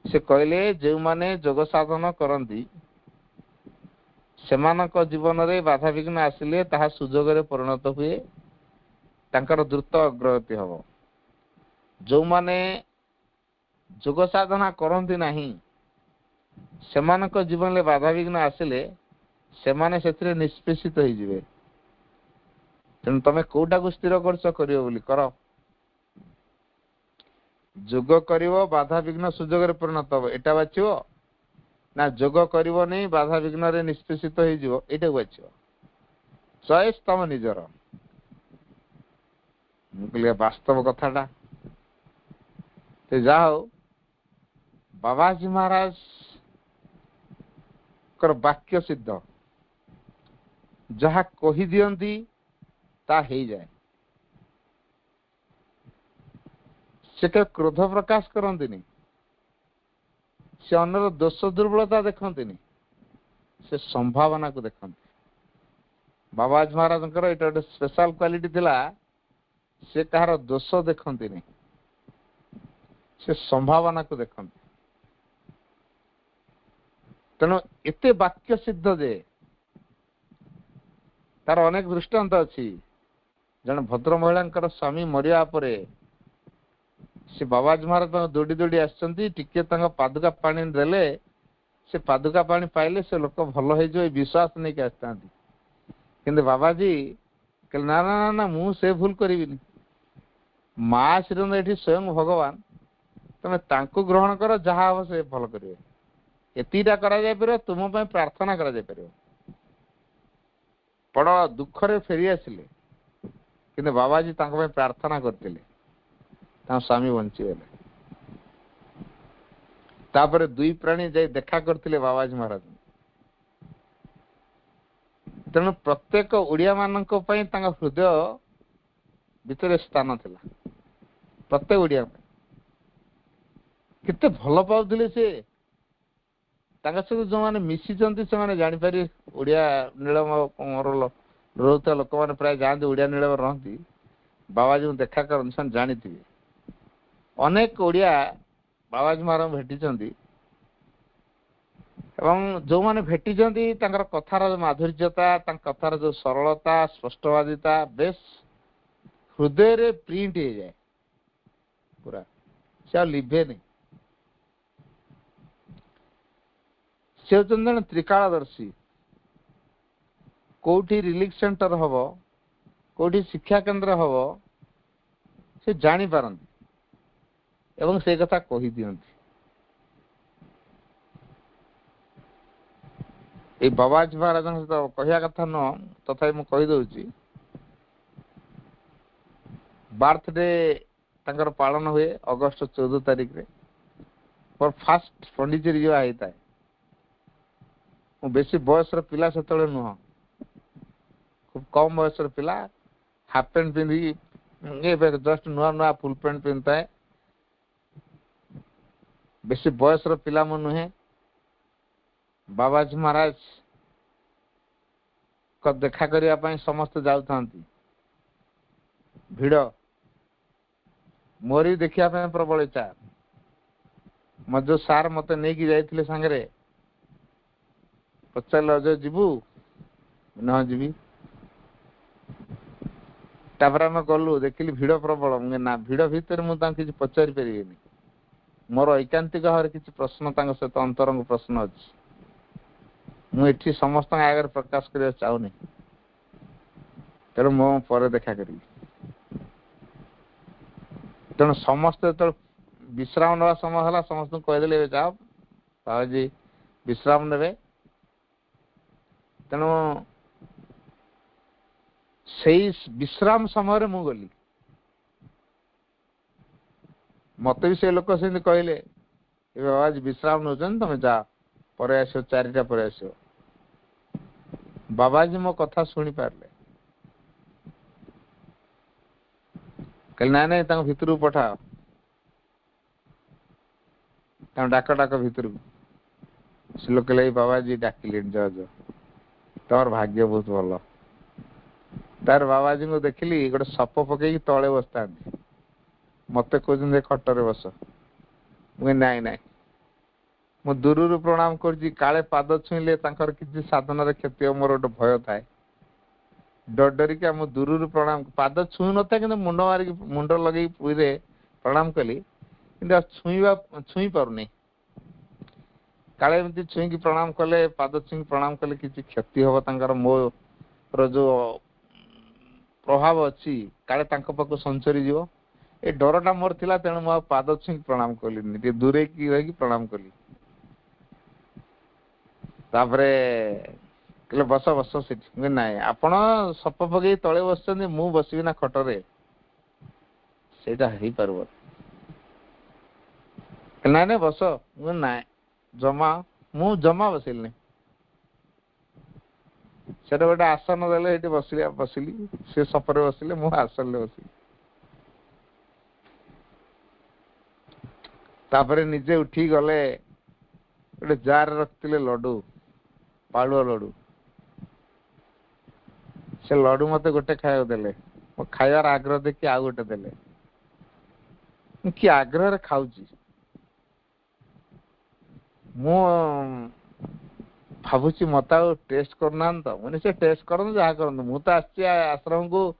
ସେ କହିଲେ ଯେଉଁମାନେ ଯୋଗ ସାଧନ କରନ୍ତି ସେମାନଙ୍କ ଜୀବନରେ ବାଧାବିଘ୍ନ ଆସିଲେ ତାହା ସୁଯୋଗରେ ପରିଣତ ହୁଏ ତାଙ୍କର ଦ୍ରୁତ ଅଗ୍ରଗତି ହବ ଯେଉଁମାନେ ଯୋଗ ସାଧନା କରନ୍ତି ନାହିଁ ସେମାନଙ୍କ ଜୀବନରେ ବାଧାବିଘ୍ନ ଆସିଲେ ସେମାନେ ସେଥିରେ ନିଷ୍ପେଷିତ ହେଇଯିବେ ତେଣୁ ତମେ କୋଉଟାକୁ ସ୍ଥିର କରୁଛ କରିବ ବୋଲି କର ଯୋଗ କରିବ ବାଧାବିଘ୍ନ ସୁଯୋଗରେ ପରିଣତ ହବ ଏଟା ବାଛିବ ନା ଯୋଗ କରିବନି ବାଧାବିଘ୍ନରେ ନିଷ୍ପେଷିତ ହେଇଯିବ ଏଇଟାକୁ ବାଛିବ ଚଏସ୍ ତମ ନିଜର ମୁଁ କହିଲି ବାସ୍ତବ କଥାଟା ଯାହା ହଉ ବାବାଜୀ ମହାରାଜଙ୍କର ବାକ୍ୟ ସିଦ୍ଧ ଯାହା କହିଦିଅନ୍ତି ତା ହେଇଯାଏ से के क्रोध प्रकाश करंतिनी से अन्यर दोष दुर्बलता देखंतिनी से संभावना को देखंती बाबाजी महाराज एटा गोटे स्पेशल क्वालिटी थिला से कहार दोष देखंतिनी से संभावना को देखंती तेणु एते वाक्य सिद्ध जे तार अनेक दृष्टांत अच्छी जन भद्र महिला स्वामी मरिया परे से बाबाजी महाराज दौड़ी दौड़ी आसके पादुका पानी देले से पादुका पानी पाइले से लोक भल हो विश्वास नहीं कि आसता किंतु बाबाजी कहले ना ना ना मु से भूल करी माँ आशीर्वाद ये स्वयं भगवान तमें तांको ग्रहण कर जहाँ हम से भल करेंगे एतिटा करा तुम प्रार्थना करा बड़ दुखरे फेरी आसिले किंतु बाबाजी प्रार्थना करते स्वामी बंचीगले तापर दुई प्राणी जाई देखा करते बाबाजी महाराज तेणु प्रत्येक ओडिया मानक हृदय भितर स्थान थिला प्रत्येक ओडिया केते भल पाउथिले से सहित जो मैंने मिसी से जापर ओडिया नीलम रोता लोक मैंने प्राय जाती ओडिया नीलम रहती बाबाजी देखा कर जानी अनेक ओडिया बाबाजी महाराज भेटी जो मैंने भेटी कथार माधुर्यता कथार जो सरलता स्पष्टवादिता बेस हृदय रे प्रिंट हो जाए पूरा से लिभे नहीं से होते त्रिकालदर्शी कोठी रिलीफ सेंटर हम कोठी शिक्षा केंद्र हम से जानी पारंती एवं से कथा कही दियंती ए बाबाजी महाराज सहित कहया कथा न तथा मु कही दउची बर्थडे तंकर पालन हुए अगस्त 14 तारिख रे पर फास्ट पंडिचेरी जो आईता है बेसी बयसर पिला से नुह खूब कम बयसर पिला हाफ पैंट पिंधि जस्ट नुआ नुआ फुल पैंट पिंधता है बेसी बयसर पिला मु नुहे बाबाजी महाराज को देखा करने समस्त जाऊँ भिड़ मोरी देखा प्रबल इच्छा मो जो सार मत नहीं जाइए सांगे पचार अजय जीवु न जीवी तापर आम गलु देखिली भिड़ प्रबल मुझे ना भिड़ भितर मुझे किसी पचारि पारि मोर ऐकांतिक भाव किसी प्रश्न सहित अंतरंग प्रश्न अच्छी मुझे समस्त आगे प्रकाश करने चाहूनी तेणु मो पर देखा करी तेणु समस्त जो विश्राम नवा समय है समस्त कहीदे जाओ बाबाजी विश्राम ने तेणु से विश्राम समय मु गली मत भी से लोक से कहले बाबाजी विश्राम नौ तुम जा पर आस 4टा पर आस बाबाजी मो कथा शुणी पारे कहले ना ना भितर पठाओ डाक डाक भितर से लोग कहले बाबाजी डाकिले जज तोर भाग्य बहुत भल तार बाबाजी को देखिली गोटे सप पकई तले बसता मत कहते खटर बस मुझे नाई नाई मु दूर प्रणाम कर पाद छुईले किसी साधन क्षति मोर गोटे भय थाए डर डरिका मु दूर प्रणाम पाद छुई न था कि मुंड मारिक मुंड लगे पुरे प्रणाम कली कि छुई पारुनी काले एमती छुई प्रणाम कले पाद छुई प्रणाम कले किसी क्षति हम मोर जो प्रभाव अच्छी काले पाक संचरी जीव ए डरटा मोर थिला तेणु मु पाद छुई प्रणाम कली दूरे की रही प्रणाम कली तापरे कहले बस बस से ना आपण सप पकई तले बस मु बसबी ना खटरे सेटा हो पार ना ना बस ना जमा मु जमा बसिलनी से गोटे आसन देले बसिली बसिली से सपरे बसिले मु आसन बसिली तापरे निजे उठी गले गोटे जार रखिले लड्डू पालुआ लड्डू से लड्डू मते गोटे खाया देले मो खाइबार आग्रह देखि आ गोटे देले कि आग्रह खाऊची मु भावुची मत टेस्ट करना तो मैंने से टेस्ट कर जहाँ कर मु तो आश्रम को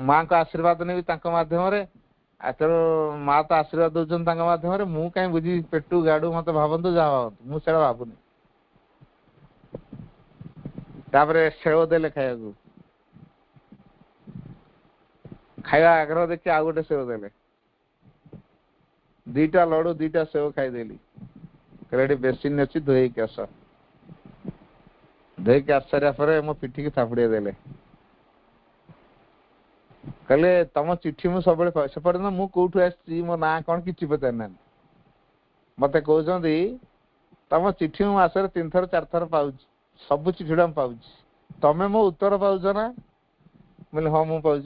माँ को आशीर्वाद ने माध्यम माँ तो आशीर्वाद दौरान माध्यम मु कहीं बुझी पेटू गाड़ू मत भावतु जहाँ भावतु मुझे भावुनी तापर सेव देले खाया आग्रह देखिए आ गोटे सेव देले दीटा लड्डू दीटा सेव खाईदेली कहले बेसिन अच्छी धोईक आस धोईक आस सारा मो पिठी की थापड़िया देले कहले तुम चिठी मु सब सेपटे मु कौटू आसी मो ना कौन कि पचार मत कहते तुम चिठी मु आसरे 3 थर 4 थर पाऊँ सब चिठी पाऊँ तमें मो उत्तर पाउच ना बोले हाँ मु पाऊँ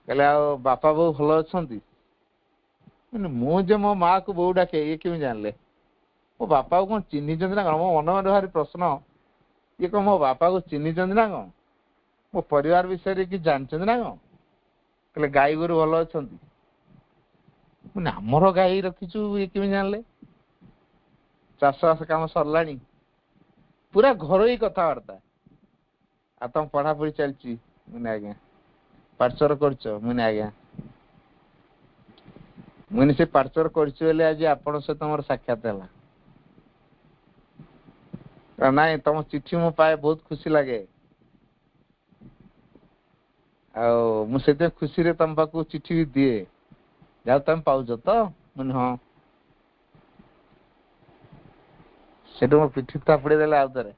कहले आ बापा बो भल अच्छा मुझे मो माँ को बो डाके ये क्यों जानले मो बापा को कौन चिन्ह ना कौन मो मन मन भारी प्रश्न ये कौन मो बापा को चिन्ह ना कौन मो परिवार विषय कि जानते ना कौन कहले गाई गोरु भल अच्छा आमर गाई रखीचु ये क्यों जानले चाषबास काम सरला पूरा घर ही कथबार्ता आ तुम पढ़ापढ़ी चलती मुझे आज्ञा पाठचर कर मुझे आज्ञा मुझे से पाठचर कर आज आपण सहित मोर साक्षात है ना तुम चिठी मो पाए बहुत खुशी लगे आते खुशी रे तुम पाक चिठी भी दिए जा तुम पाउच तो मुझे हाँ से मो पिठी थापड़ी देले आउे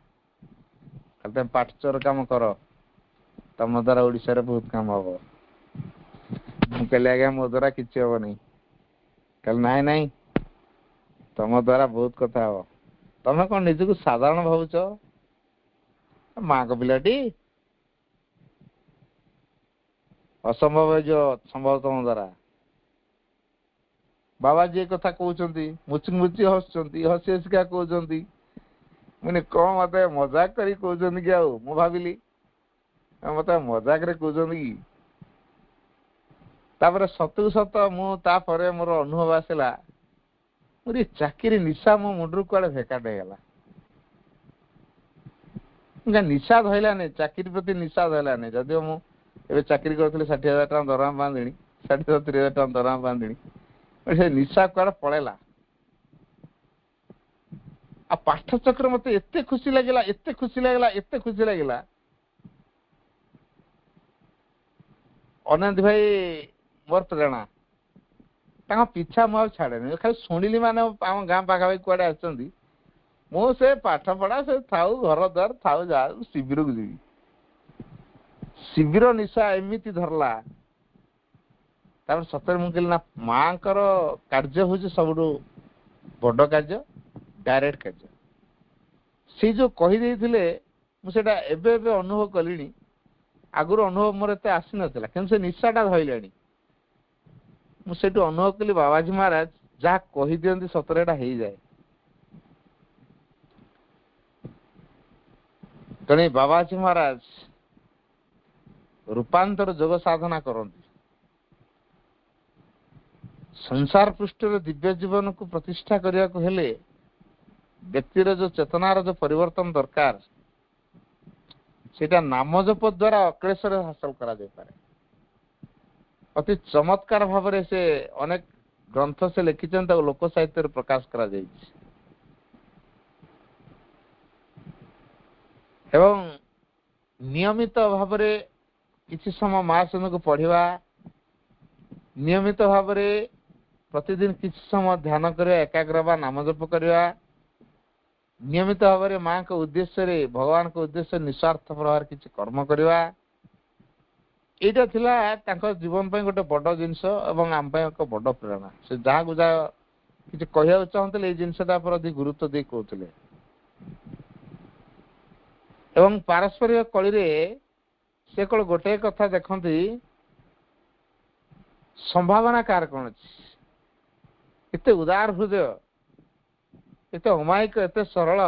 तुम पाठचर काम कर तुम द्वारा ओडिशा रे बहुत काम हम कहली आज्ञा मो द्वारा किसी हम नहीं कल नाई नाई तुम द्वारा बहुत कथा हम तमें कौन निज को साधारण भावुच माँ को पिलाटी असंभव जो संभव तुम द्वारा बाबा जी कथा कहते मुचुक मुची हसुँच हसी हसिका कहते मुझे कौन मत मजाक करी कहते कि आउ मु भाविली मत मजाक रे कहते कि तापर सतु सत मुझे मोर अनुभव आसला मोर चाकरी निशा मो मुंडू कुआड़े भेकाट होगा निशा धरलानी चाकरी प्रति निशा धरलानी जदिव मुझे चाकरी करी 60,000 टका दरमा बांधी 60,000 टका दरमा बांधी से निशा कुआड़े पड़ेला आ पाठ चक्र मत एत खुशी लगे एत खुशी लगे एत खुशी लगे अनंत भाई मोर प्रेरणा पीछा मुझे छाड़े खाली शुणिली माने आम गाँ पाखापाखि कुआड़े आसुँच मुझे पाठ पढ़ा से थाऊ घर द्वार थाऊ जा शिविर को जी शिविर निशा एमती धरला सतरे मुझे ना माँ कार्य हूँ सब बड़ कार्य डायरेक्ट कार्य से जो कहीदे मुझे अनुभव कली आगुरी अनुभव मोर एत आसी नाला कि निशाटा धरला मुझे अनुभव कली बाबाजी महाराज जहाँ कही दिखती सतरे हो जाए तेणु बाबाजी महाराज रूपांतर जोग साधना करती संसार पृष्ठ दिव्य जीवन को प्रतिष्ठा करने को हेले व्यक्तिर जो चेतनार जो परिवर्तन दरकार सेटा नामजप द्वारा अक्लेशर हासिल करा जाय पारे अति चमत्कार भाव से अनेक ग्रंथ से लिखिछन लोक साहित्य प्रकाश करा जायछि एवं नियमित भाव किसी समय महासन को पढ़ा नियमित भाव प्रतिदिन किसी समय ध्यान करवा एकाग्र बा नामजप करवा नियमित भाव में माँ को उद्देश्य भगवान को उद्देश्य निस्वार्थ प्रभाव किसी कर्म करवा यहाँ थिला जीवन पे गोटे बड़ जिनस आम एक बड़ प्रेरणा से जहाँ को जहाँ किसी कह चाहते ये जिनसा पर अधिक गुरुत्व दे कहते एवं पारस्परिक कली से कल गोटे कथा देखती संभावना कार कौन अच्छी एते उदार हृदय एते अमायिक एते सरल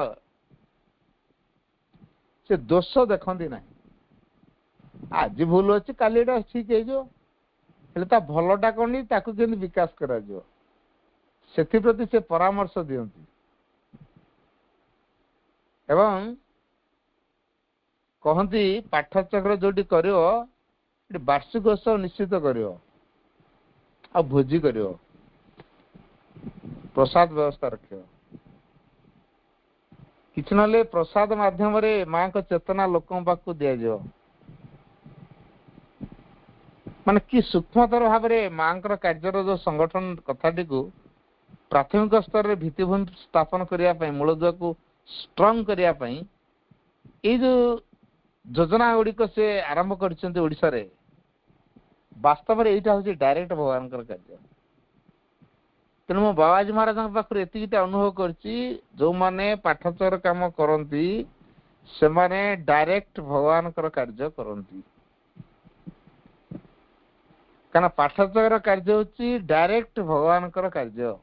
से दोष देखती ना आज भूल अच्छी काली ठीक है भलटा कौन ताकू केमती विकास करा से से परामर्श दियंती एवं कहती पाठचक्र जोटी कर वार्षिक उत्सव निश्चित कर भोजी कर प्रसाद व्यवस्था रख कि ना प्रसाद माध्यम माँ को चेतना लोक पाक दि जाओ माने कि सूक्ष्मतर भाव में माँ कार्यर जो संगठन कथाटी को प्राथमिक स्तर में भित्तिभूमि स्थापन करने मूलदुआ को स्ट्रंग करने ये जो योजना गुड़िक से आरंभ कर वास्तव में यहाँ हूँ डायरेक्ट भगवान कार्य तेणु मो बाबाजी महाराज पाखे एतिकटा अनुभव करची जो माने पाठचर काम करती से माने डायरेक्ट भगवान कार्य करती कहना पाठचर कार्य होची डायरेक्ट भगवान कार्य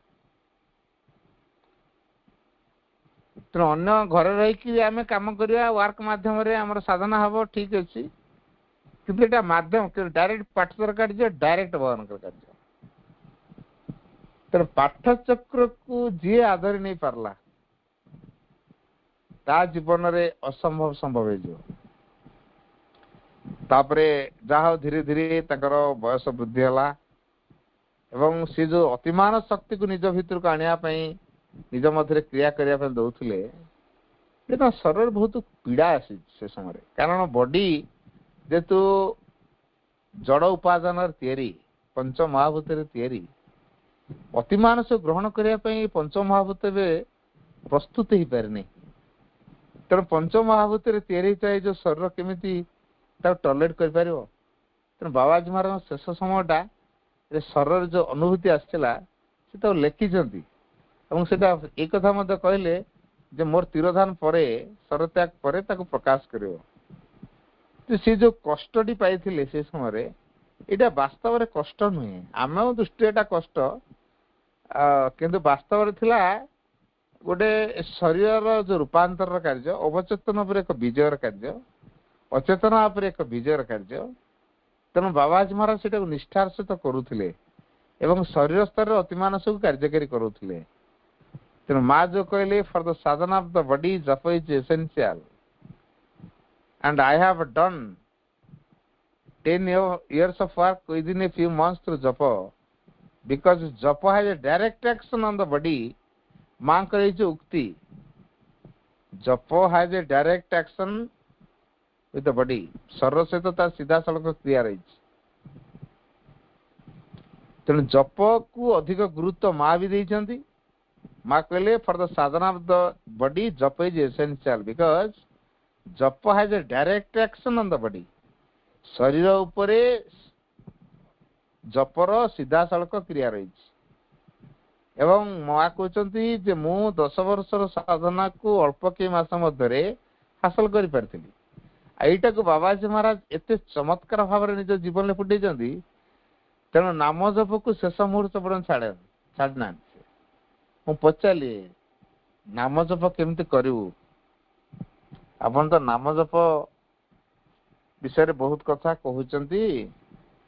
तेणु अन्य घर रही आम कम करवा वर्क मध्यम आम साधना हम ठीक अच्छे किंतु एटा माध्यम डायरेक्ट पाठचर कार्य डायरेक्ट भगवान कार्य तेरे पाठचक्र को जी आदरी नहीं पारला ता जीवन रे असंभव संभव हो तापरे जहा धीरे धीरे तकर बयस वृद्धि है एवं सी जो अतिमान शक्ति को निज भीतर को आनिया निज मध्य क्रिया करने दौले शरीर बहुत पीड़ा आसी से समय कारण बॉडी जेतु जड़ उपादान पंच महाभूत अतिमान से ग्रहण करने पंच महाभूत प्रस्तुत हो पारे तेणु पंच महाभूत जो शरीर केमी टॉलरेट कर तेणु बाबाजी महाराज शेष समयटा शरीर जो अनुभूति आसला से लिखिं एक कथा कहले जे मोर तिरोधान परे शरीर त्याग परे ताको प्रकाश करिवो से जो कष्टटी पाइथिले से समय एटा वास्तव में कष्ट नुहे आम दृष्टि एटा कष्ट किंतु वास्तव में थिला गोटे शरीर जो रूपांतर कार्य अवचेतन उपर एक विजयर कार्य अचेतन उपर एक विजयर कार्य तेणु बाबाजी महाराज से निष्ठार सहित करुले एवं शरीर स्तर अतिमान सब कार्यकारी करुले तेणु माँ जो कहले for the sadhana of the body japa is essential and I have done 10 years of work within a few months through japa because japa has a direct action on the body मां करे जो उक्ति जप has a direct action with the body शरीर से तो तार सीधा सड़क क्रिया रही तेणु जप को अधिक गुरुत्व माँ भी देइछंती माँ कहले for the sadhana of the body japa is essential because जप has a direct action on the body शरीर उपरे जपर सीधा सड़क क्रिया रही एवं माँ कहते जे मु 10 वर्षर साधना को अल्प के मास मध्य हासिल कर पारी एटा को बाबाजी महाराज एते चमत्कार भाव में निज जीवन में फुटे तेणु नाम जप को शेष मुहूर्त पर्यटन छाड़ना मु पचारि नाम जप केमती करू आपन तो नाम जप विषय बहुत कथा कहते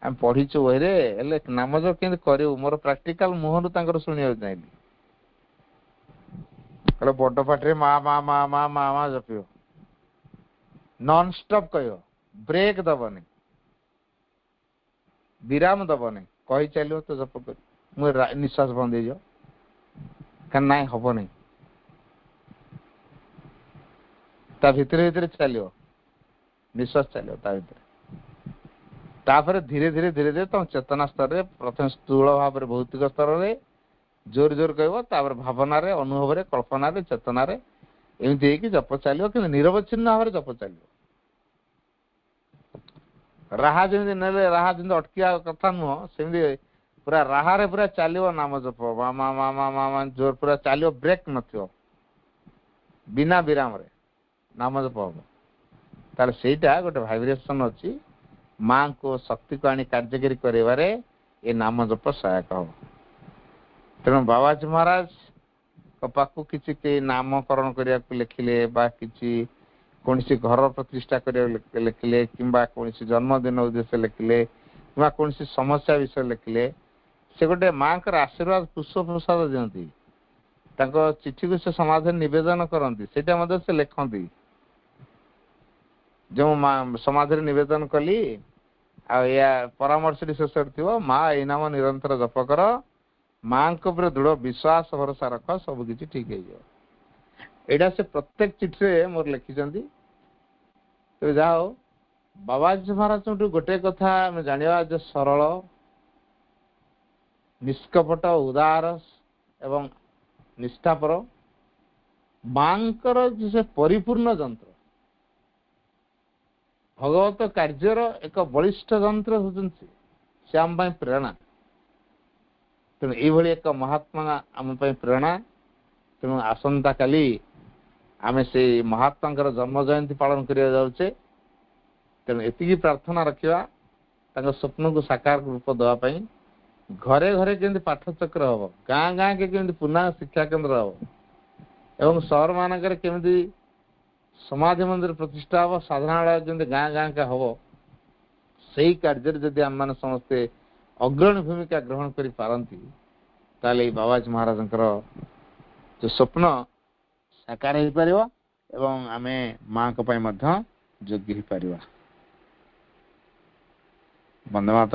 आम पढ़ीचु वही नाम जप के करू मोर प्राक्टिकल मुहर शुणा चाहिए कहले बड़ पाटे माँ माँ माँ माँ माँ माँ जपियो नॉन स्टॉप कह ब्रेक दबनी विराम दबनी कही चलो तो जप कर मुझे निश्वास बंद हो ना हम नहीं ता भितर भितर चलो निश्वास चलो ता भितर तापर धीरे धीरे धीरे धीरे तुम चेतना स्तर में प्रथम स्थूल भाव में भौतिक स्तर में जोर जोर कह भावना रे अनुभव रे कल्पना रे चेतना रे एमती जप चलो कि निरवच्छिन्न भाव में जप चलो राहा जमी ने राहा जमी अटकिया कथा नुह सेमती पूरा राहा रे पूरा चलो नाम जप मामा मामा मामा जोर पूरा चलो ब्रेक न बिना विराम रे नाम जप हम ताले सेटा गोटे भाइब्रेशन अच्छी माँ को शक्ति को आनी कार्यकारी करे ए नाम जप सहायक हो। तेणु बाबाजी महाराज पाखु किसी नामकरण करने लिखिले बा किसी कौन घर प्रतिष्ठा करने लिखिले किंबा कौन जन्मदिन उद्देश्य लिखिले कि कौन समस्या विषय लिखिले से गोटे माँ का आशीर्वाद पुष्प प्रसाद दिखती चिठी को से समाज निवेदन करती से लिखती जो समाज निवेदन कली या परामर्श शेष थी माँ ये नाम निरंतर जप कर माँ के ऊपर दृढ़ विश्वास भरोसा रख सब किसी ठीक है से प्रत्येक चिठी मोर लिखिं। तो जाओ बाबाजी महाराज गोटे कथा जाना जो सरल निष्कपट उदार एवं निष्ठापर मांकर से परिपूर्ण जंत्र भगवत कार्यर एक बलिष्ठ जंत्र होती से आम प्रेरणा। तेणु ये एक महात्मा आम प्रेरणा। तेणु आसंता काली आम से महात्मा जन्म जयंती पालन करिया जाउछे। तेणु एतिकी प्रार्थना रखा स्वप्न को साकार रूप देवाई घरे घरे केमती पाठचक्र हम गाँ गाँ के केमती पुनः शिक्षा केन्द्र हम एवं सहर मानक केमती समाधि मंदिर प्रतिष्ठा हम साधारण जमी गाँ गाँ का हम से कार्य जदि आम मान समस्ते अग्रणी भूमिका ग्रहण कर पारती ताले बाबाजी महाराज जो स्वप्न साकार हो पार एवं आमे माँ को योग्य हो पार। वंदे मातरम।